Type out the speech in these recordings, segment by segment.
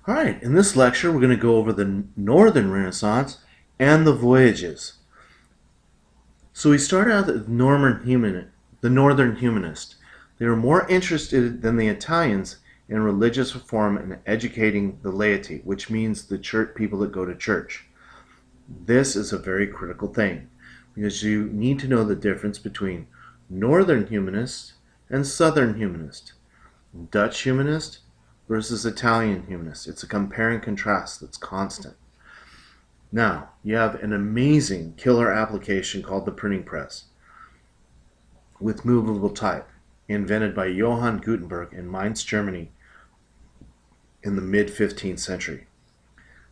All right, in this lecture, we're going to go over the Northern Renaissance and the voyages. So we start out with the Northern Humanist. They were more interested than the Italians in religious reform and educating the laity, which means the church people that go to church. This is a very critical thing because you need to know the difference between Northern Humanists and Southern Humanists. Dutch Humanist versus Italian Humanist. It's a compare and contrast that's constant. Now, you have an amazing killer application called the printing press with movable type, invented by Johann Gutenberg in Mainz, Germany in the mid-15th century.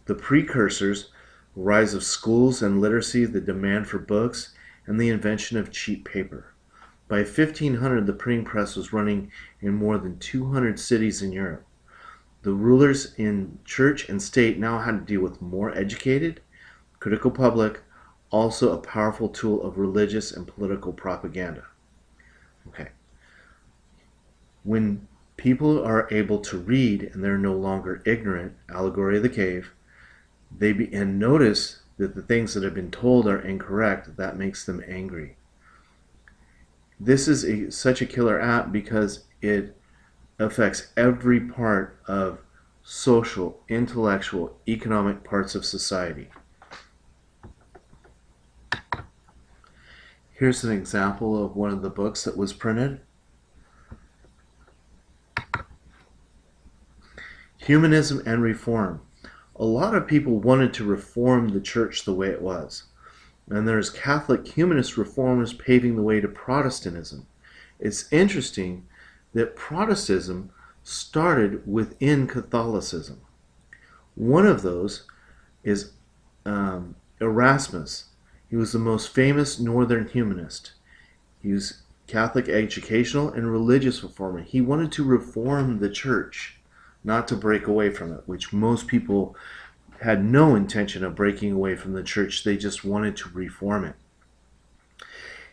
The precursors, rise of schools and literacy, the demand for books, and the invention of cheap paper. By 1500, the printing press was running in more than 200 cities in Europe. The rulers in church and state now had to deal with more educated, critical public, also a powerful tool of religious and political propaganda. Okay. When people are able to read and they're no longer ignorant, allegory of the cave, and notice that the things that have been told are incorrect, that makes them angry. This is such a killer app because it affects every part of social, intellectual, economic parts of society. Here's an example of one of the books that was printed. Humanism and Reform. A lot of people wanted to reform the church the way it was. And there's Catholic humanist reformers paving the way to Protestantism. It's interesting that Protestantism started within Catholicism. One of those is Erasmus. He was the most famous Northern humanist. He was Catholic educational and religious reformer. He wanted to reform the church, not to break away from it, which most people had no intention of breaking away from the church. They just wanted to reform it.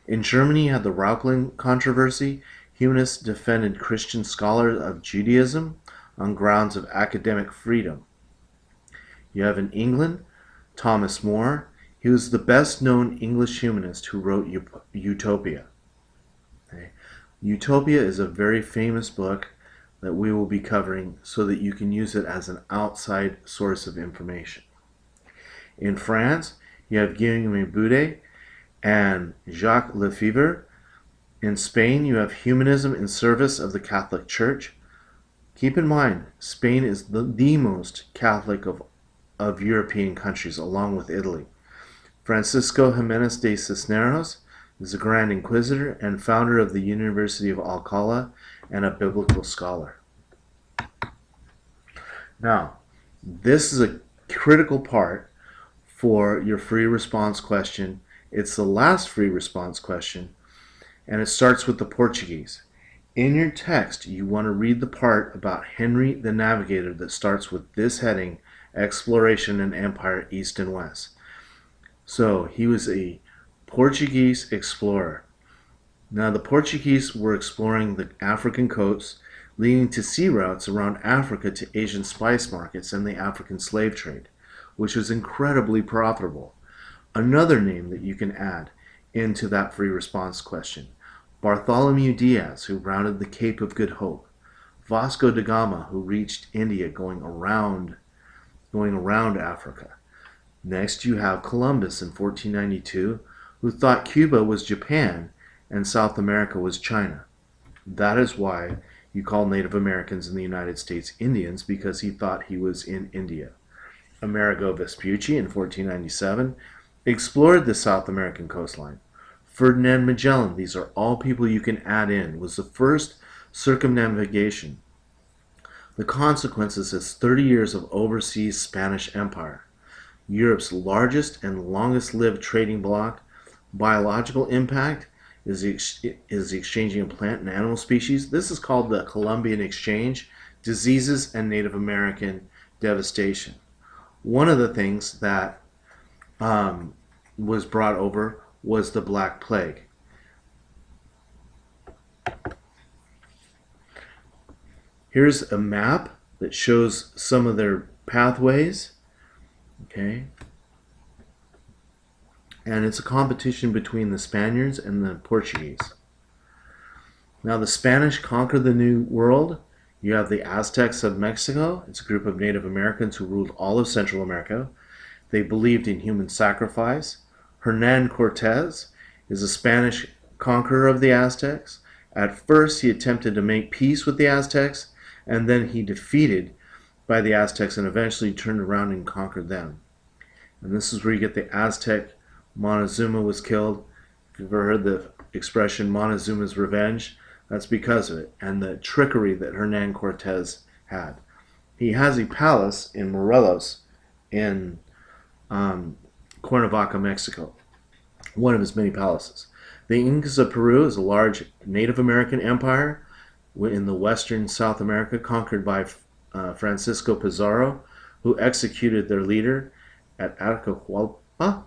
In Germany, you had the Rauchling controversy. Humanists defended Christian scholars of Judaism on grounds of academic freedom. You have in England, Thomas More. He was the best-known English humanist who wrote Utopia. Okay. Utopia is a very famous book that we will be covering so that you can use it as an outside source of information. In France, you have Guillaume Boudet and Jacques Lefebvre. In Spain, you have humanism in service of the Catholic Church. Keep in mind, Spain is the most Catholic of European countries, along with Italy. Francisco Jimenez de Cisneros is a Grand Inquisitor and founder of the University of Alcalá and a biblical scholar. Now, this is a critical part for your free response question. It's the last free response question, and it starts with the Portuguese. In your text, you want to read the part about Henry the Navigator that starts with this heading, Exploration and Empire East and West. So, he was a Portuguese explorer. Now, the Portuguese were exploring the African coasts, leading to sea routes around Africa to Asian spice markets and the African slave trade, which was incredibly profitable. Another name that you can add into that free response question, Bartholomew Diaz, who rounded the Cape of Good Hope. Vasco da Gama, who reached India going around Africa. Next, you have Columbus in 1492, who thought Cuba was Japan and South America was China. That is why you call Native Americans in the United States Indians, because he thought he was in India. Amerigo Vespucci in 1497 explored the South American coastline. Ferdinand Magellan, these are all people you can add in, was the first circumnavigation. The consequences is 30 years of overseas Spanish Empire. Europe's largest and longest lived trading bloc. Biological impact is the exchanging of plant and animal species. This is called the Columbian Exchange. Diseases and Native American devastation. One of the things that was brought over was the Black Plague. Here's a map that shows some of their pathways. Okay. And it's a competition between the Spaniards and the Portuguese. Now, the Spanish conquered the New World. You have the Aztecs of Mexico. It's a group of Native Americans who ruled all of Central America. They believed in human sacrifice. Hernan Cortez is a Spanish conqueror of the Aztecs. At first, he attempted to make peace with the Aztecs, and then he defeated by the Aztecs and eventually turned around and conquered them. And this is where you get the Aztec Montezuma was killed. If you've ever heard the expression Montezuma's revenge, that's because of it and the trickery that Hernan Cortez had. He has a palace in Morelos in Cuernavaca, Mexico, one of his many palaces. The Incas of Peru is a large Native American empire in the western South America, conquered by Francisco Pizarro, who executed their leader at Atahualpa.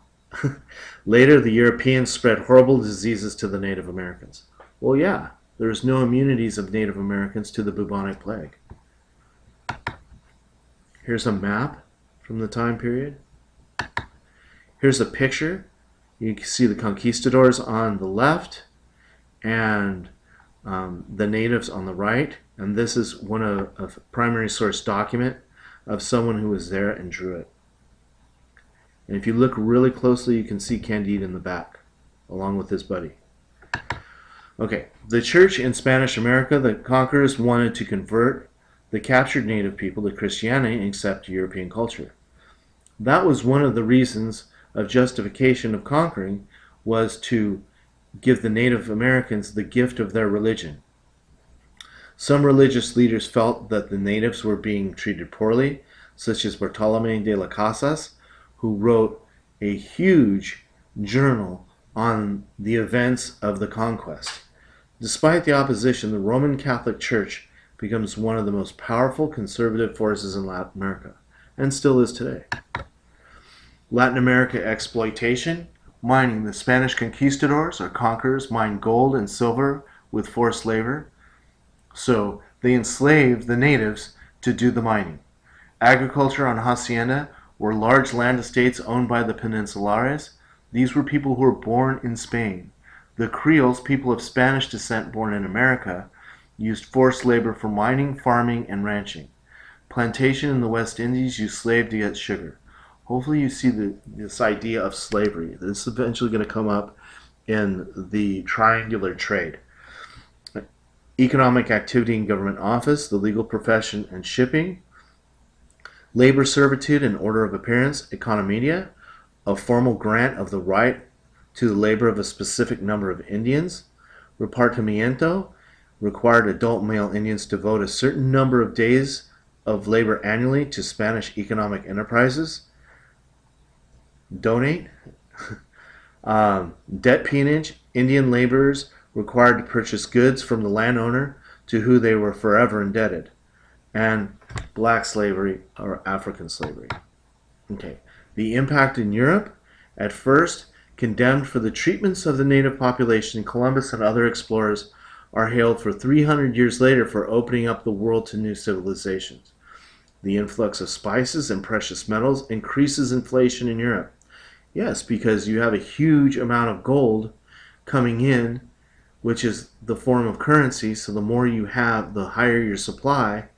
Later, the Europeans spread horrible diseases to the Native Americans. Well, yeah, there's no immunities of Native Americans to the bubonic plague. Here's a map from the time period. Here's a picture. You can see the conquistadors on the left and the natives on the right. And this is one of a primary source document of someone who was there and drew it. And if you look really closely, you can see Candide in the back, along with his buddy. Okay, the church in Spanish America, the conquerors wanted to convert the captured native people to Christianity and accept European culture. That was one of the reasons of justification of conquering, was to give the Native Americans the gift of their religion. Some religious leaders felt that the natives were being treated poorly, such as Bartolomé de las Casas, who wrote a huge journal on the events of the conquest. Despite the opposition, the Roman Catholic Church becomes one of the most powerful conservative forces in Latin America, and still is today. Latin America exploitation, mining. The Spanish conquistadors or conquerors mined gold and silver with forced labor, so they enslaved the natives to do the mining. Agriculture on hacienda were large land estates owned by the Peninsulares. These were people who were born in Spain. The Creoles, people of Spanish descent born in America, used forced labor for mining, farming, and ranching. Plantation in the West Indies used slave to get sugar. Hopefully you see this idea of slavery. This is eventually going to come up in the triangular trade. Economic activity in government office, the legal profession, and shipping. Labor servitude and order of appearance, economia, a formal grant of the right to the labor of a specific number of Indians. Repartimiento required adult male Indians to devote a certain number of days of labor annually to Spanish economic enterprises. Donate. Debt peonage, Indian laborers required to purchase goods from the landowner to who they were forever indebted. And black slavery or African slavery. Okay. The impact in Europe, at first condemned for the treatments of the native population, Columbus and other explorers are hailed for 300 years later for opening up the world to new civilizations. The influx of spices and precious metals increases inflation in Europe. Yes, because you have a huge amount of gold coming in, which is the form of currency, so the more you have, the higher your supply,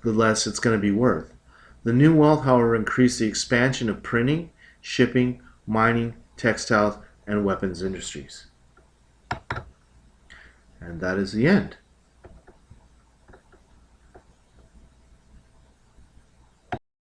the less it's going to be worth. The New Wealth, however, increased the expansion of printing, shipping, mining, textiles, and weapons industries. And that is the end.